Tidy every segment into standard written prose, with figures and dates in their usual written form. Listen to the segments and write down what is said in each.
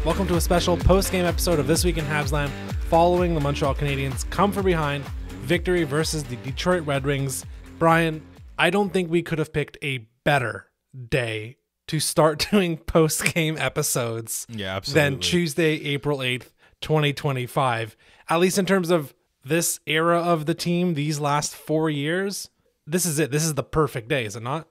Welcome to a special post-game episode of This Week in Habsland following the Montreal Canadiens come from behind victory versus the Detroit Red Wings. Brian, I don't think we could have picked a better day to start doing post-game episodes than Tuesday, April 8th, 2025. At least in terms of this era of the team, these last 4 years, this is it. This is the perfect day, is it not?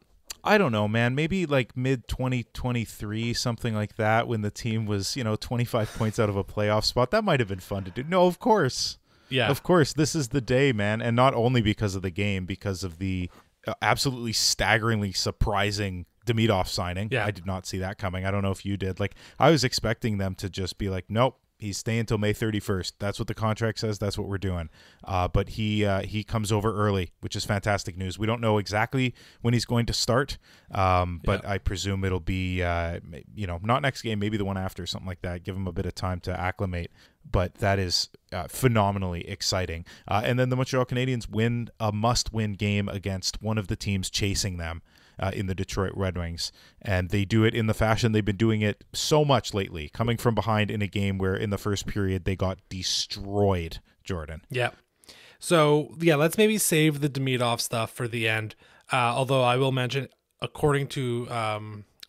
I don't know, man. Maybe like mid-2023, something like that, when the team was, 25 points out of a playoff spot. That might have been fun to do. No, of course. Yeah. Of course, this is the day, man. And not only because of the game, because of the absolutely staggeringly surprising Demidov signing. Yeah. I did not see that coming. I don't know if you did. Like, I was expecting them to just be like, nope, he's staying until May 31st. That's what the contract says. That's what we're doing. But he comes over early, which is fantastic news. We don't know exactly when he's going to start, but I presume it'll be, not next game, maybe the one after, something like that. Give him a bit of time to acclimate. But that is phenomenally exciting. And then the Montreal Canadiens win a must-win game against one of the teams chasing them in the Detroit Red Wings. And they do it in the fashion they've been doing it so much lately, coming from behind in a game where in the first period they got destroyed, Jordan. Yeah. So, let's maybe save the Demidov stuff for the end. Although I will mention, according to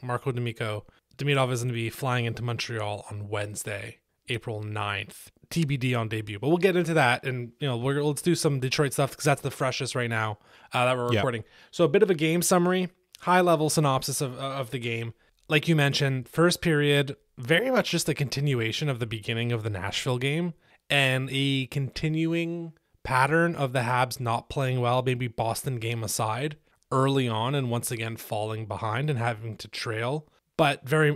Marco D'Amico, Demidov is going to be flying into Montreal on Wednesday, April 9th. TBD on debut. But we'll get into that. And, let's do some Detroit stuff because that's the freshest right now that we're recording. So a bit of a game summary, high-level synopsis of the game. Like you mentioned, first period, very much just a continuation of the beginning of the Nashville game and a continuing pattern of the Habs not playing well, maybe Boston game aside, early on and once again falling behind and having to trail. But very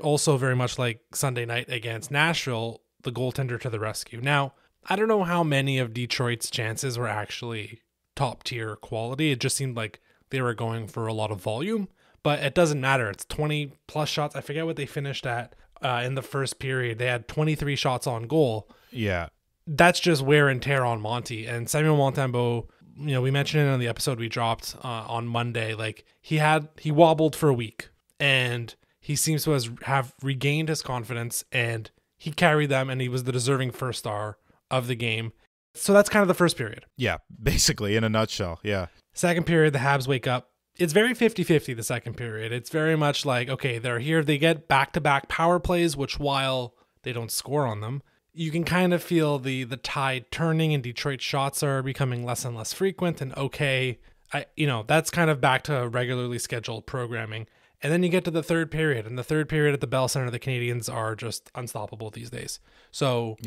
much like Sunday night against Nashville, the goaltender to the rescue. Now, I don't know how many of Detroit's chances were actually top-tier quality. It just seemed like they were going for a lot of volume, but it doesn't matter. It's 20-plus shots. I forget what they finished at in the first period. They had 23 shots on goal. Yeah. That's just wear and tear on Monty. And Samuel Montembeault, we mentioned it on the episode we dropped on Monday. Like, he wobbled for a week, and he seems to have regained his confidence, and he carried them, and he was the deserving first star of the game. So that's kind of the first period. Yeah, basically, in a nutshell, yeah. Second period, the Habs wake up. It's very 50-50, the second period. It's very much like, okay, they're here. They get back-to-back power plays, which while they don't score on them, you can kind of feel the tide turning, and Detroit shots are becoming less and less frequent. And that's kind of back to regularly scheduled programming. And then you get to the third period, and the third period at the Bell Center, the Canadiens are just unstoppable these days. So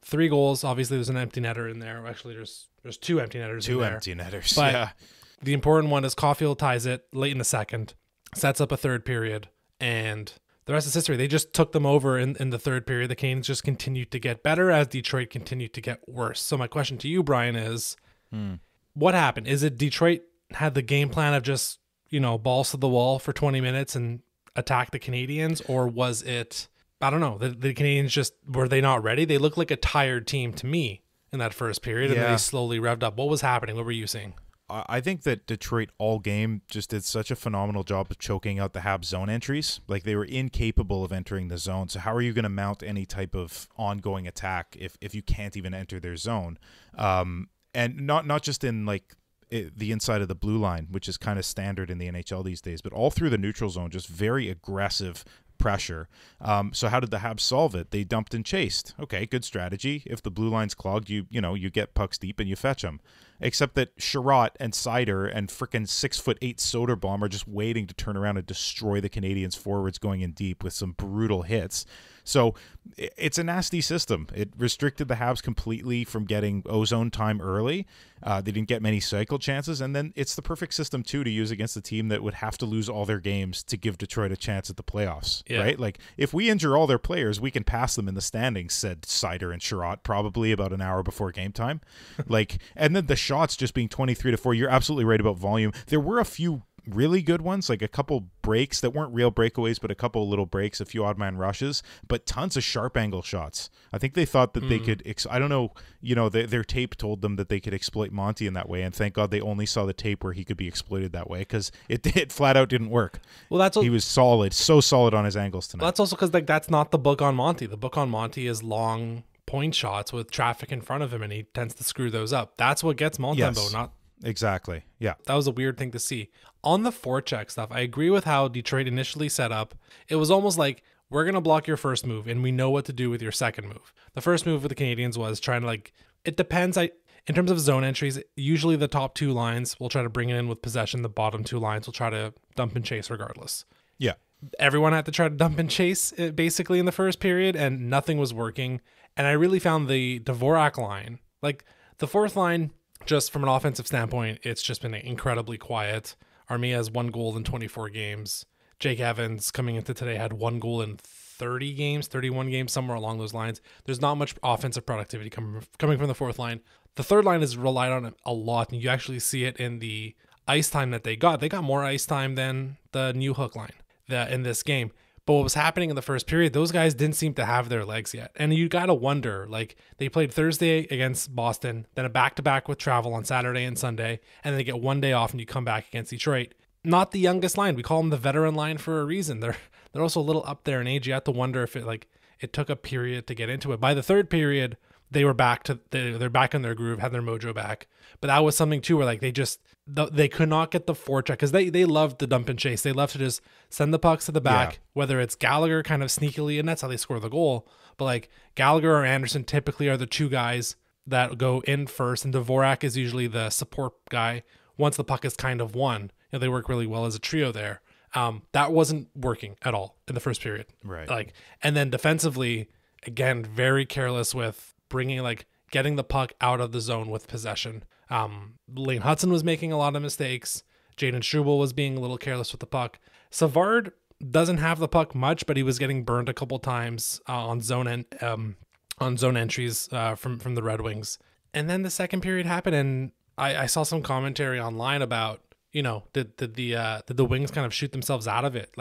3 goals. Obviously, there's an empty netter in there. Actually, there's 2 empty netters in there. 2 empty netters, but the important one is Caulfield ties it late in the second, sets up a third period, and the rest is history. They just took them over in the third period. The Canadiens just continued to get better as Detroit continued to get worse. So my question to you, Brian, is what happened? Is it Detroit had the game plan of just balls to the wall for 20 minutes and attack the Canadiens? Or was it, I don't know, the Canadiens were they not ready? They looked like a tired team to me in that first period, and they slowly revved up. What was happening? What were you seeing? I think that Detroit all game just did such a phenomenal job of choking out the Habs zone entries. Like, they were incapable of entering the zone. So how are you going to mount any type of ongoing attack if you can't even enter their zone? And not just in the inside of the blue line, which is kind of standard in the NHL these days, but all through the neutral zone, just very aggressive pressure. So how did the Habs solve it? They dumped and chased. Okay, good strategy. If the blue line's clogged, you get pucks deep and you fetch them. Except that Sherratt and Seider and frickin' 6'8" Soderblom are just waiting to turn around and destroy the Canadiens forwards going in deep with some brutal hits. So it's a nasty system. It restricted the Habs completely from getting ozone time early. They didn't get many cycle chances. And then it's the perfect system, too, to use against a team that would have to lose all their games to give Detroit a chance at the playoffs, right? Like, if we injure all their players, we can pass them in the standings, said Seider and Sherratt probably about an hour before game time. And then the shots just being 23-4, you're absolutely right about volume. There were a few really good ones, like a couple breaks that weren't real breakaways, but a couple little breaks, a few odd man rushes, but tons of sharp angle shots. I think they thought that they could, I don't know, their tape told them that they could exploit Monty in that way, and thank God they only saw the tape where he could be exploited that way, because it flat out didn't work. Well, he was solid, so solid on his angles tonight. Well, that's also because that's not the book on Monty. The book on Monty is long point shots with traffic in front of him, and he tends to screw those up. That's what gets Montembeault, not... Exactly. Yeah. That was a weird thing to see. On the forecheck stuff, I agree with how Detroit initially set up. It was almost like, we're going to block your first move, and we know what to do with your second move. The first move with the Canadiens was trying to, it depends. In terms of zone entries, usually the top two lines will try to bring it in with possession. The bottom two lines will try to dump and chase regardless. Yeah. Everyone had to try to dump and chase basically in the first period, and nothing was working. And I really found the Dvorak line, the fourth line, just from an offensive standpoint, it's just been incredibly quiet. Armia has 1 goal in 24 games. Jake Evans, coming into today, had 1 goal in 30 games, 31 games, somewhere along those lines. There's not much offensive productivity coming from the fourth line. The third line has relied on it a lot, and you actually see it in the ice time that they got. They got more ice time than the New Hook line in this game. But what was happening in the first period, those guys didn't seem to have their legs yet. And you got to wonder, they played Thursday against Boston, then a back-to-back with travel on Saturday and Sunday, and then they get 1 day off and you come back against Detroit. Not the youngest line. We call them the veteran line for a reason. They're also a little up there in age. You have to wonder if it took a period to get into it. By the third period, they were they're back in their groove, had their mojo back. But that was something too where they could not get the forecheck, because they love the dump and chase. They love to just send the pucks to the back, whether it's Gallagher kind of sneakily, and that's how they score the goal. But Gallagher or Anderson typically are the two guys that go in first, and Dvorak is usually the support guy once the puck is kind of won. They work really well as a trio there. That wasn't working at all in the first period. Right. And then defensively, again, very careless with bringing getting the puck out of the zone with possession. Lane Hudson was making a lot of mistakes. Jaden Struble was being a little careless with the puck. Savard doesn't have the puck much, but he was getting burned a couple times on zone entries from the Red Wings. And then the second period happened, and I saw some commentary online about, did the Wings kind of shoot themselves out of it?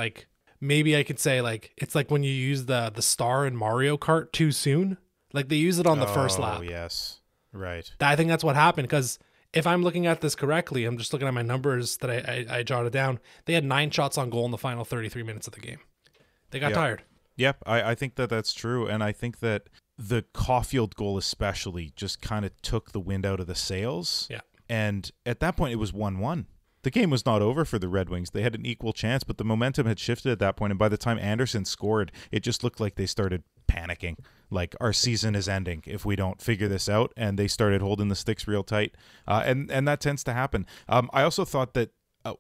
Maybe I could say it's like when you use the star in Mario Kart too soon. They use it on the first lap. Oh, yes. Right. I think that's what happened, because if I'm looking at this correctly, I'm just looking at my numbers that I jotted down. They had 9 shots on goal in the final 33 minutes of the game. They got tired. Yep, I think that's true. And I think that the Caulfield goal especially just kind of took the wind out of the sails. Yeah. And at that point, it was 1-1. The game was not over for the Red Wings. They had an equal chance, but the momentum had shifted at that point. And by the time Anderson scored, it just looked like they started panicking. Our season is ending if we don't figure this out. And they started holding the sticks real tight. And that tends to happen. I also thought that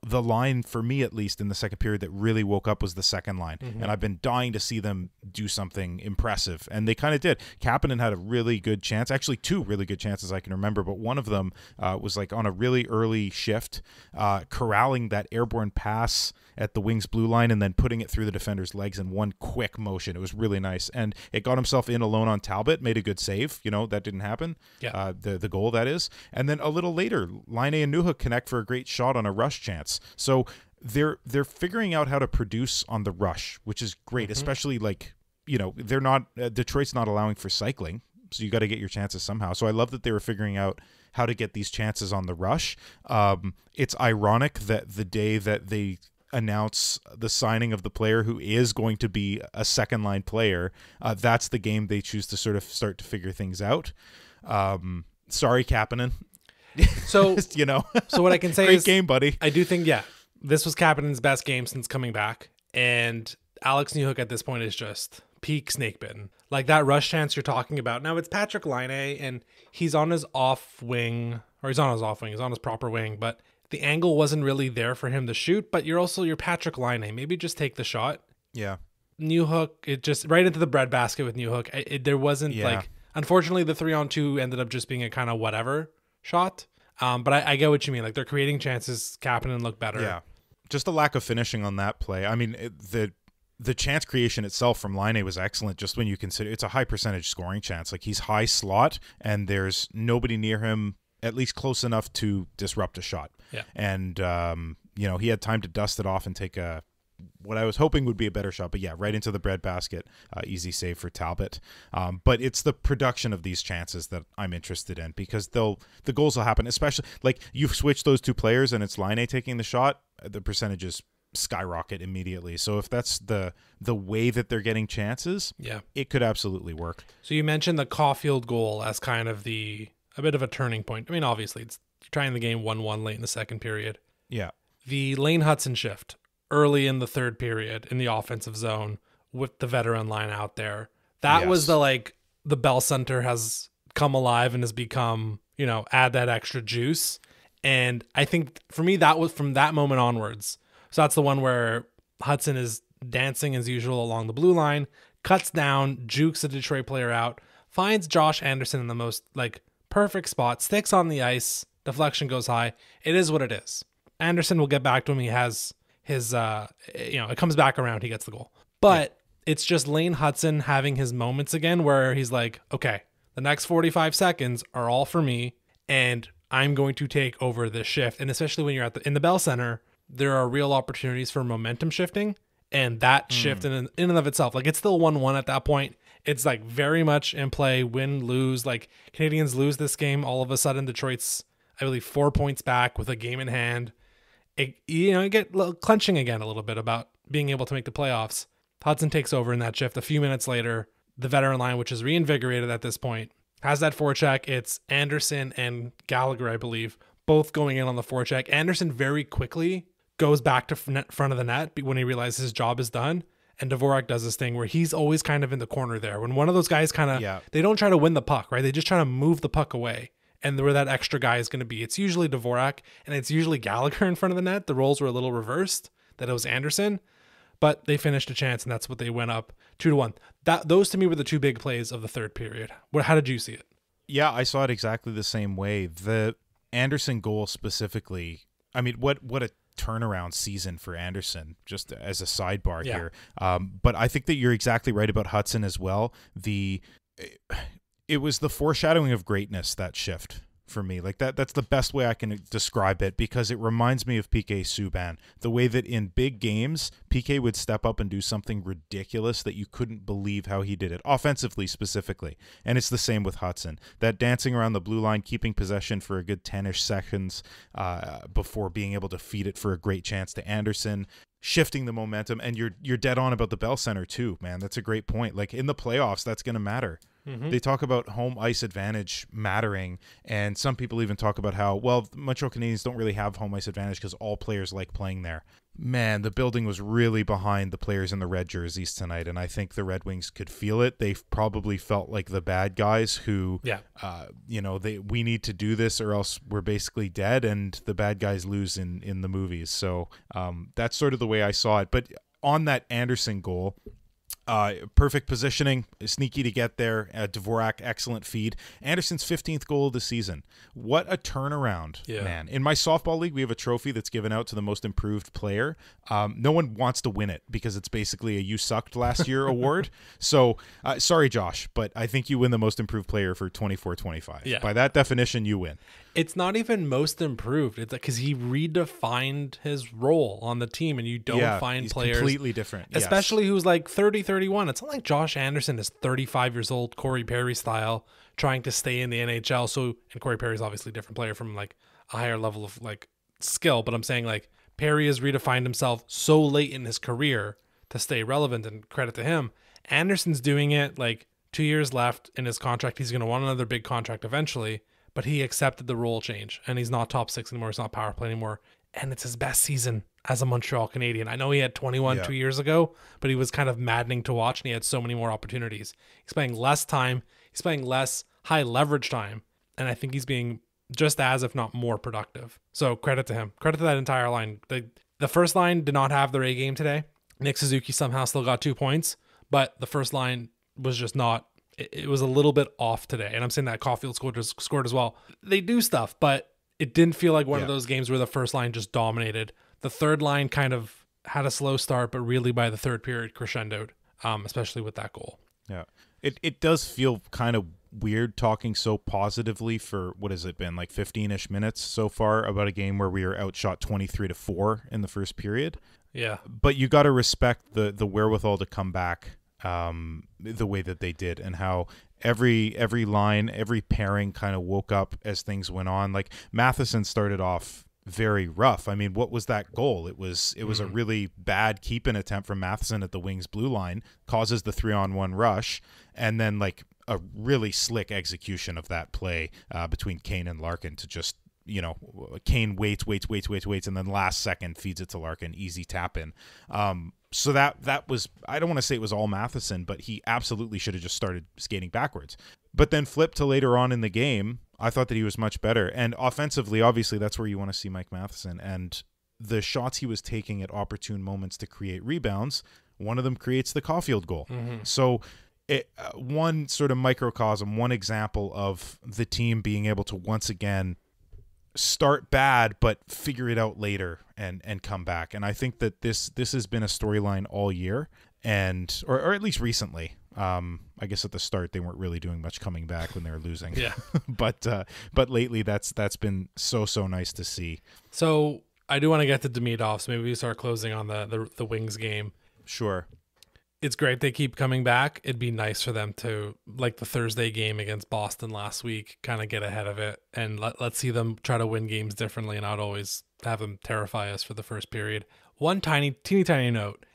the line, for me at least, in the second period that really woke up was the second line. Mm-hmm. And I've been dying to see them do something impressive. And they kind of did. Kapanen had a really good chance, actually 2 really good chances I can remember, but one of them was on a really early shift, corralling that airborne pass at the Wings blue line and then putting it through the defender's legs in one quick motion. It was really nice. And it got himself in alone on Talbot, made a good save. That didn't happen. Yeah. The goal, that is. And then a little later, Laine and Newhook connect for a great shot on a rush chance. So they're figuring out how to produce on the rush, which is great, especially they're not Detroit's not allowing for cycling, so you got to get your chances somehow. So I love that they were figuring out how to get these chances on the rush. It's ironic that the day that they announce the signing of the player who is going to be a second line player, that's the game they choose to sort of start to figure things out. Sorry, Kapanen. So so what I can say great is, game, buddy. I do think this was Kapanen's best game since coming back, and Alex Newhook at this point is just peak snake bitten. That rush chance you're talking about. Now it's Patrick Laine, and he's on his off wing, he's on his proper wing, but the angle wasn't really there for him to shoot. But you're Patrick Laine. Maybe just take the shot. Yeah. Newhook, it just right into the breadbasket with Newhook. There wasn't unfortunately the 3-on-2 ended up just being a kind of whatever shot. But I get what you mean. They're creating chances. Kapanen looked better. Yeah. Just a lack of finishing on that play. I mean, the chance creation itself from Laine was excellent. Just when you consider it's a high percentage scoring chance. He's high slot and there's nobody near him, at least close enough to disrupt a shot. Yeah. And he had time to dust it off and take what I was hoping would be a better shot, but yeah, right into the breadbasket. Easy save for Talbot. But it's the production of these chances that I'm interested in, because the goals will happen, especially like you switch those two players and it's Laine taking the shot, the percentages skyrocket immediately. So if that's the way that they're getting chances, it could absolutely work. So you mentioned the Caulfield goal as kind of a bit of a turning point. I mean, obviously it's trying the game 1-1 late in the second period. Yeah. The Lane Hudson shift early in the third period in the offensive zone with the veteran line out there. That was the Bell Center has come alive and has become, add that extra juice. And I think for me, that was from that moment onwards. So that's the one where Hudson is dancing as usual along the blue line, cuts down, jukes a Detroit player out, finds Josh Anderson in the most perfect spot, sticks on the ice, deflection goes high. It is what it is. Anderson will get back to him. He has his, it comes back around. He gets the goal. But it's just Lane Hudson having his moments again where he's like, okay, the next 45 seconds are all for me, and I'm going to take over this shift. And especially when you're in the Bell Center, there are real opportunities for momentum shifting. And that shift in and of itself, it's still 1-1 at that point. It's very much in play, win, lose. Canadians lose this game. All of a sudden, Detroit's, I believe, 4 points back with a game in hand. You get clenching again a little bit about being able to make the playoffs. Hudson takes over in that shift. A few minutes later, the veteran line, which is reinvigorated at this point, has that forecheck. It's Anderson and Gallagher, I believe, both going in on the forecheck. Anderson very quickly goes back to front of the net when he realizes his job is done. And Dvorak does this thing where he's always kind of in the corner there. When one of those guys they don't try to win the puck, right? They just try to move the puck away. And where that extra guy is going to be, it's usually Dvorak and it's usually Gallagher in front of the net. The roles were a little reversed, that it was Anderson, but they finished a chance, and that's what they went up 2-1. Those to me were the two big plays of the third period. How did you see it? Yeah, I saw it exactly the same way. The Anderson goal specifically, I mean, what a turnaround season for Anderson, just as a sidebar here. But I think that you're exactly right about Hudson as well. It was the foreshadowing of greatness, that shift for me. That's the best way I can describe it, because it reminds me of PK Subban. The way that in big games, PK would step up and do something ridiculous that you couldn't believe how he did it, offensively specifically. And it's the same with Hudson. That dancing around the blue line, keeping possession for a good 10-ish seconds before being able to feed it for a great chance to Anderson, shifting the momentum. And you're dead on about the Bell Center too, man. That's a great point. In the playoffs, that's going to matter. They talk about home ice advantage mattering, and some people even talk about how, the Montreal Canadiens don't really have home ice advantage because all players like playing there. Man, the building was really behind the players in the red jerseys tonight, and I think the Red Wings could feel it. They probably felt like the bad guys who, we need to do this or else we're basically dead, and the bad guys lose in the movies. So that's sort of the way I saw it. But on that Anderson goal, perfect positioning, sneaky to get there. Dvorak, excellent feed. Anderson's 15th goal of the season. What a turnaround, man. In my softball league, we have a trophy that's given out to the most improved player. No one wants to win it because it's basically a you sucked last year award. So, sorry, Josh, but I think you win the most improved player for 24-25. Yeah. By that definition, you win. It's not even most improved. It's because he redefined his role on the team, and you don't find players completely different, especially who's 30, 31. It's not like Josh Anderson is 35 years old, Corey Perry style, trying to stay in the NHL. So, and Corey Perry's obviously a different player from a higher level of skill, but I'm saying Perry has redefined himself so late in his career to stay relevant, and credit to him. Anderson's doing it 2 years left in his contract. He's going to want another big contract eventually. But he accepted the role change, and he's not top six anymore. He's not power play anymore. And it's his best season as a Montreal Canadien. I know he had 21 2 years ago, but he was kind of maddening to watch, and he had so many more opportunities. He's playing less time. He's playing less high leverage time. And I think he's being just as, if not more, productive. So credit to him. Credit to that entire line. The first line did not have their A game today. Nick Suzuki somehow still got 2 points, but the first line was just not. It was a little bit off today. And I'm saying that Caulfield scored as well. They do stuff, but it didn't feel like one of those games where the first line just dominated. The third line kind of had a slow start, but really by the third period crescendoed, especially with that goal. Yeah. It does feel kind of weird talking so positively for, what has it been, like 15-ish minutes so far about a game where we were outshot 23-4 in the first period. Yeah. But you got to respect the wherewithal to come back the way that they did, and how every line, every pairing kind of woke up as things went on. Like Matheson started off very rough. I mean, what was that goal? It was a really bad keep-in attempt from Matheson at the Wings blue line, causes the 3-on-1 rush, and then like a really slick execution of that play between Kane and Larkin to just, Kane waits, and then last second feeds it to Larkin, easy tap in. So that was, I don't want to say it was all Matheson, but he absolutely should have just started skating backwards. But then flip to later on in the game, I thought that he was much better. And offensively, obviously, that's where you want to see Mike Matheson. And the shots he was taking at opportune moments to create rebounds, one of them creates the Caulfield goal. Mm-hmm. So one sort of microcosm, one example of the team being able to once again start bad but figure it out later and come back. And I think that this has been a storyline all year, and or at least recently. I guess at the start they weren't really doing much coming back when they were losing. Yeah. but lately that's been so nice to see. So I do want to get to Demidov, so maybe we start closing on the Wings game. Sure. It's great they keep coming back. It'd be nice for them to, like the Thursday game against Boston last week, kind of get ahead of it, and let's see them try to win games differently and not always have them terrify us for the first period. One teeny tiny note.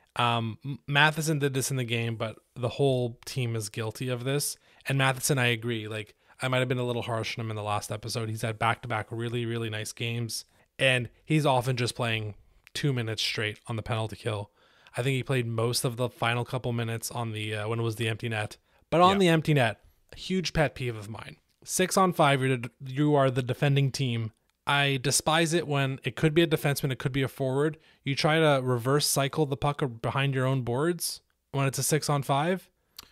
Matheson did this in the game, but the whole team is guilty of this. And Matheson, I agree. Like, I might have been a little harsh on him in the last episode. He's had back-to-back really, really nice games, and he's often just playing 2 minutes straight on the penalty kill. I think he played most of the final couple minutes on the when it was the empty net. But on the empty net, a huge pet peeve of mine. 6-on-5, you are the defending team. I despise it when it could be a defenseman, it could be a forward. You try to reverse cycle the puck behind your own boards when it's a 6-on-5.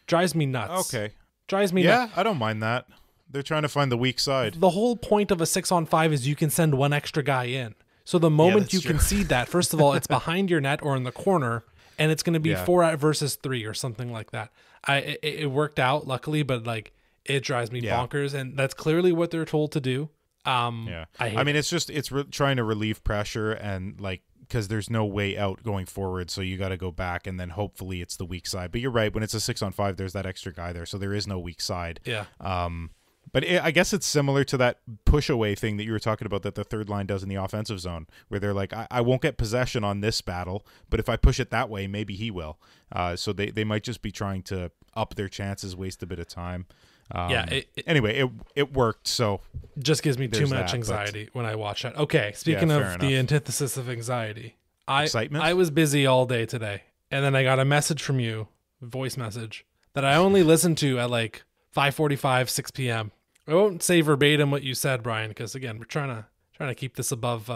Drives me nuts. Okay. Drives me nuts. nuts. Yeah, I don't mind that. They're trying to find the weak side. The whole point of a 6-on-5 is you can send one extra guy in. So the moment you concede that, first of all, it's behind your net or in the corner, and it's going to be 4 versus 3 or something like that. It worked out, luckily, but like it drives me bonkers, and that's clearly what they're told to do. I mean, it's trying to relieve pressure, and like, because there's no way out going forward, so you got to go back, and then hopefully it's the weak side. But you're right, when it's a 6-on-5, there's that extra guy there, so there is no weak side. Yeah. But I guess it's similar to that push away thing that you were talking about that the third line does in the offensive zone, where they're like, I won't get possession on this battle, but if I push it that way, maybe he will. So they might just be trying to up their chances, waste a bit of time. Anyway, it worked. So just gives me too much anxiety when I watch that. Okay, speaking of the antithesis of anxiety, excitement. I was busy all day today, and then I got a message from you, voice message, that I only listened to at like 5:45, 6 p.m. I won't say verbatim what you said, Brian, because again, we're trying to keep this above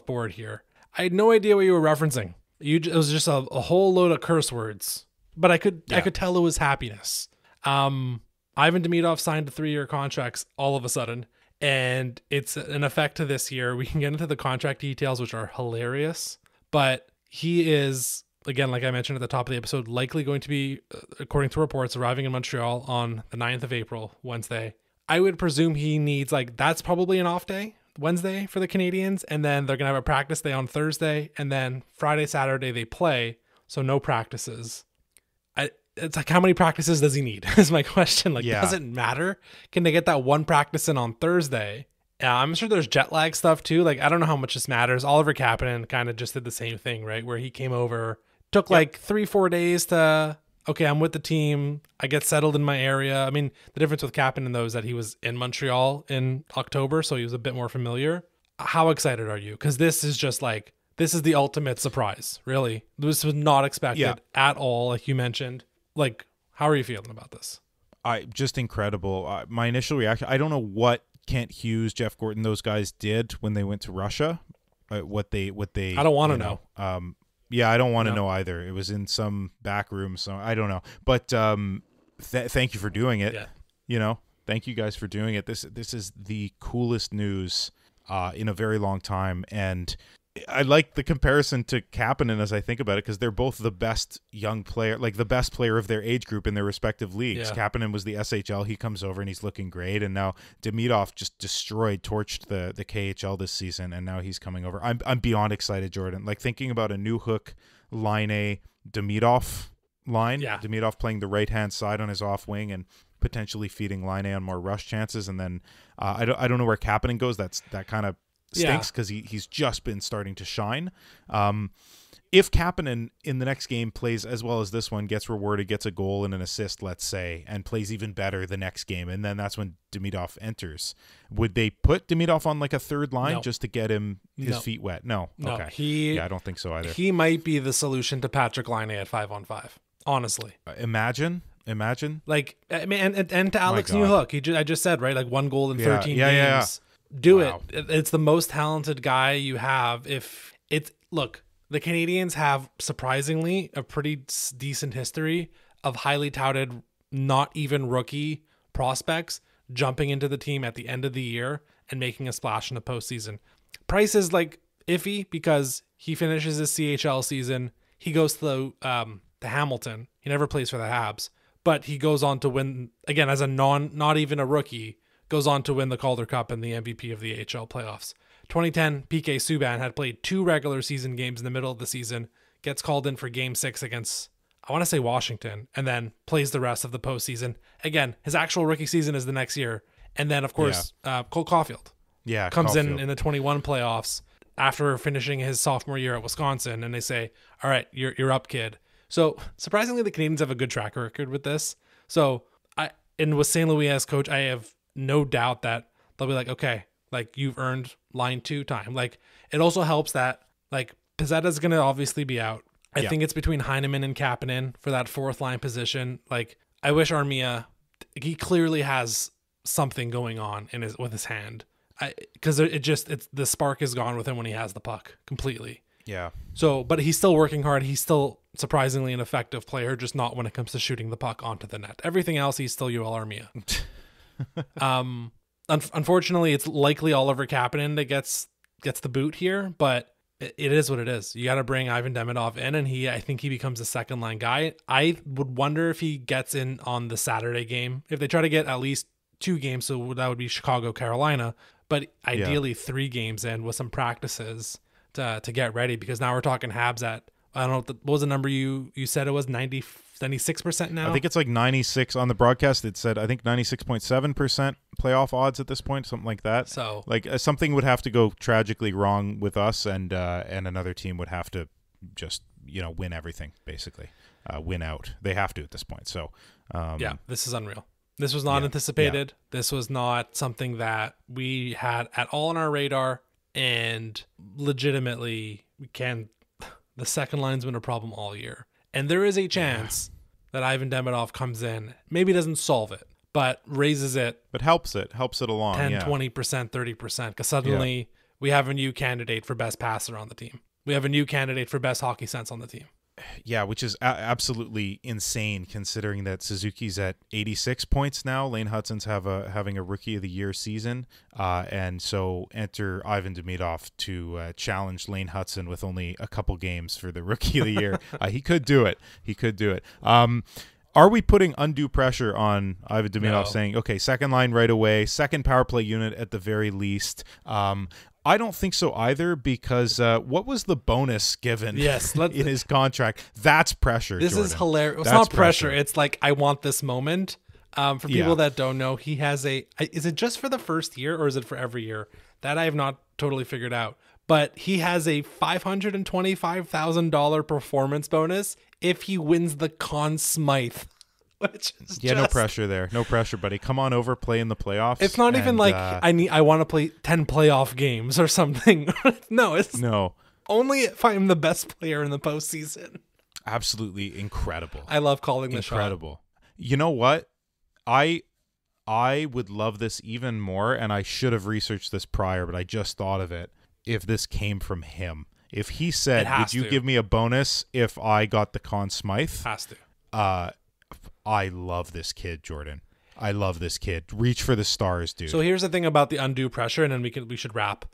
board here. I had no idea what you were referencing. It was just a whole load of curse words, but I could tell it was happiness. Ivan Demidov signed a 3-year contract all of a sudden, and it's an effect to this year. We can get into the contract details, which are hilarious, but he is, again, like I mentioned at the top of the episode, likely going to be, according to reports, arriving in Montreal on the 9th of April, Wednesday. I would presume he needs, like, that's probably an off day, Wednesday, for the Canadiens, and then they're going to have a practice day on Thursday, and then Friday, Saturday they play, so no practices. It's like, how many practices does he need is my question. Like, does it matter? Can they get that one practice in on Thursday? I'm sure there's jet lag stuff too. Like, I don't know how much this matters. Oliver Kapanen kind of just did the same thing, right? Where he came over, took like 3-4 days to, okay, I'm with the team. I get settled in my area. I mean, the difference with Kapanen though is that he was in Montreal in October, so he was a bit more familiar. How excited are you? Because this is just like, this is the ultimate surprise, really. This was not expected at all, like you mentioned. Like, how are you feeling about this? Just incredible. My initial reaction, I don't know what Kent Hughes, Jeff Gorton, those guys did when they went to Russia. What they I don't want to know. I don't want to know either. It was in some back room, so I don't know. But thank you for doing it. Yeah. Thank you guys for doing it. This is the coolest news in a very long time, and I like the comparison to Kapanen as I think about it, because they're both the best young player, like the best player of their age group in their respective leagues. Yeah. Kapanen was the SHL. He comes over and he's looking great. And now Demidov just torched the KHL this season. And now he's coming over. I'm beyond excited, Jordan. Like thinking about a new hook line A Demidov line. Yeah. Demidov playing the right-hand side on his off wing and potentially feeding line A on more rush chances. And then I don't know where Kapanen goes. That kind of stinks because he's just been starting to shine. If Kapanen in the next game plays as well as this one, gets rewarded, gets a goal and an assist, let's say, and plays even better the next game, and then that's when Demidov enters, would they put Demidov on like a third line just to get him his feet wet? No. Okay. I don't think so either. He might be the solution to Patrick Laine at 5-on-5, honestly. Imagine. Like, I mean, and to Alex Newhook, I just said, right? Like 1 goal in 13 games. Yeah. Do it. It's the most talented guy you have. Look, the Canadiens have surprisingly a pretty decent history of highly touted, not even rookie prospects jumping into the team at the end of the year and making a splash in the postseason. Price is like iffy because he finishes his CHL season. He goes to Hamilton. He never plays for the Habs, but he goes on to win again as a not even a rookie. Goes on to win the Calder Cup and the MVP of the AHL playoffs. 2010, PK Subban had played 2 regular season games in the middle of the season, gets called in for Game 6 against, I want to say Washington, and then plays the rest of the postseason. Again, his actual rookie season is the next year. And then, of course, Cole Caulfield comes in the 21 playoffs after finishing his sophomore year at Wisconsin, and they say, all right, you're up, kid. So, surprisingly, the Canadiens have a good track record with this. So, with St. Louis as coach, I have no doubt that they'll be like, okay, like you've earned line 2 time. Like it also helps that like Pizzetta's going to obviously be out. I think it's between Heineman and Kapanen for that 4th line position. Like I wish Armia, he clearly has something going on with his hand. Because it's the spark is gone with him when he has the puck completely. Yeah. So, but he's still working hard. He's still surprisingly an effective player, just not when it comes to shooting the puck onto the net. Everything else, he's still UL Armia. Unfortunately, it's likely Oliver Kapanen that gets the boot here, but it is what it is. You got to bring Ivan Demidov in, and I think he becomes a second line guy. I would wonder if he gets in on the Saturday game. If they try to get at least 2 games, so that would be Chicago, Carolina, but ideally 3 games in with some practices to get ready, because now we're talking Habs at, I don't know, what was the number you said it was, 96% now? I think it's like 96 on the broadcast. It said, I think 96.7% playoff odds at this point, something like that. So like something would have to go tragically wrong with us, and another team would have to just, win everything, basically, win out. They have to at this point. So this is unreal. This was not anticipated. Yeah. This was not something that we had at all on our radar, and legitimately the second line's been a problem all year. And there is a chance that Ivan Demidov comes in, maybe doesn't solve it, but raises it. But helps it along. 10, 20%, 30%. Because suddenly we have a new candidate for best passer on the team. We have a new candidate for best hockey sense on the team. Yeah, which is absolutely insane considering that Suzuki's at 86 points now. Lane Hudson's having a Rookie of the Year season. And so enter Ivan Demidov to challenge Lane Hudson with only a couple games for the Rookie of the Year. He could do it. Are we putting undue pressure on Ivan Demidov saying, okay, second line right away, second power play unit at the very least? I don't think so either, because what was the bonus given in his contract? That's pressure. This Jordan. Is hilarious. It's not pressure. It's like, I want this moment. For people that don't know, he has is it just for the first year or is it for every year? That I have not totally figured out. But he has a $525,000 performance bonus if he wins the Conn Smythe. Which is no pressure there. No pressure, buddy. Come on over, play in the playoffs. It's not even like I want to play 10 playoff games or something. No. Only if I'm the best player in the postseason. Absolutely incredible. I love calling the shot. Incredible. You know what? I would love this even more, and I should have researched this prior, but I just thought of it. If this came from him, if he said, "Would you give me a bonus if I got the Conn Smythe?" Has to. I love this kid, Jordan. I love this kid. Reach for the stars, dude. So here's the thing about the undue pressure, and then we should wrap.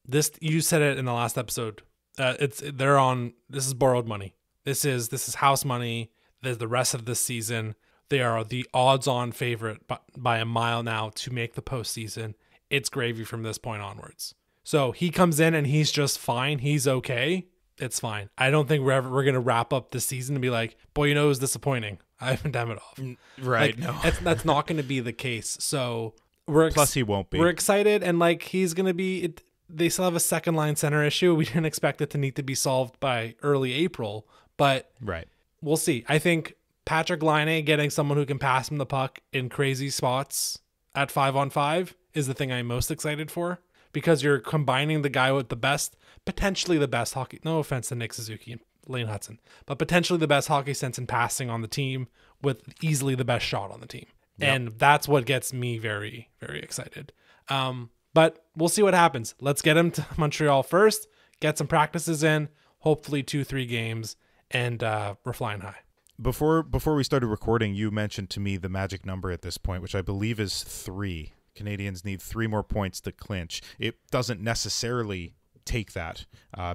This, you said it in the last episode. This is borrowed money. This is house money. There's the rest of this season. They are the odds-on favorite by a mile now to make the postseason. It's gravy from this point onwards. So he comes in and he's just fine. He's okay. It's fine. I don't think we're going to wrap up the season and be like, boy, it was disappointing. Ivan Demidov. Right. Like, No. that's not going to be the case. So Plus he won't be. We're excited, and like he's going to be. They still have a second line center issue. We didn't expect it to need to be solved by early April, but right. We'll see. I think Patrick Laine getting someone who can pass him the puck in crazy spots at 5-on-5 is the thing I'm most excited for, because you're combining the guy with the best, potentially the best hockey. No offense to Nick Suzuki and Lane Hudson, but potentially the best hockey sense in passing on the team with easily the best shot on the team. Yep. And that's what gets me very, very excited. But we'll see what happens. Let's get him to Montreal first, get some practices in, hopefully 2-3 games, and we're flying high. Before we started recording, you mentioned to me the magic number at this point, which I believe is 3. Canadians need 3 more points to clinch. It doesn't necessarily take that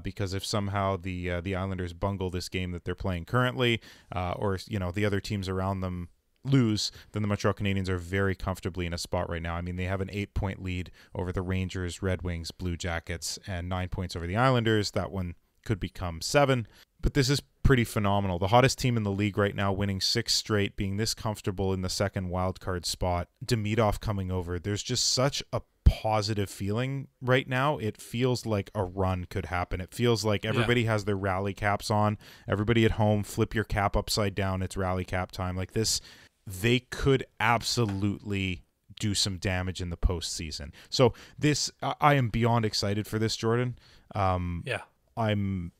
because if somehow the Islanders bungle this game that they're playing currently, or the other teams around them lose, then the Montreal Canadiens are very comfortably in a spot right now. I mean, they have an 8-point lead over the Rangers, Red Wings, Blue Jackets, and 9 points over the Islanders. That one could become 7, but this is pretty phenomenal. The hottest team in the league right now, winning 6 straight, being this comfortable in the second wildcard spot. Demidov coming over. There's just such a positive feeling right now. It feels like a run could happen. It feels like everybody has their rally caps on. Everybody at home, flip your cap upside down. It's rally cap time. Like this, they could absolutely do some damage in the postseason. So this, I am beyond excited for this, Jordan. I'm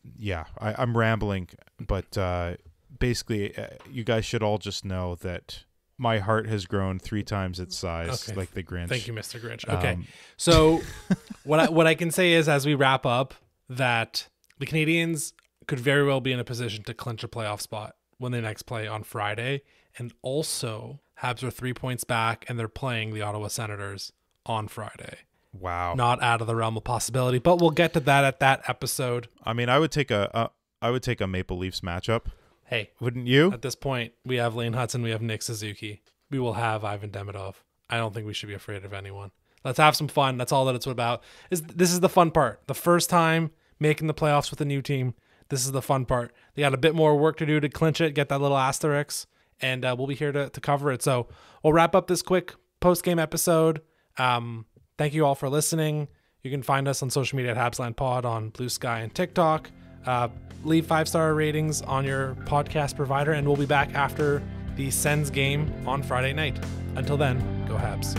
rambling, but basically, you guys should all just know that my heart has grown 3 times its size, like the Grinch. Thank you, Mr. Grinch. Okay, so what I can say is, as we wrap up, that the Canadiens could very well be in a position to clinch a playoff spot when they next play on Friday, and also Habs are 3 points back, and they're playing the Ottawa Senators on Friday. Wow. Not out of the realm of possibility, but we'll get to that at that episode. I mean, I would take a Maple Leafs matchup. Hey, wouldn't you? At this point, we have Lane Hudson, we have Nick Suzuki. We will have Ivan Demidov. I don't think we should be afraid of anyone. Let's have some fun. That's all that it's about. This is the fun part. The first time making the playoffs with a new team. This is the fun part. They got a bit more work to do to clinch it, get that little asterisk, and we'll be here to cover it. So we'll wrap up this quick post-game episode. Thank you all for listening. You can find us on social media at HabslandPod on Blue Sky and TikTok. Leave 5-star ratings on your podcast provider, and we'll be back after the Sens game on Friday night. Until then, go Habs.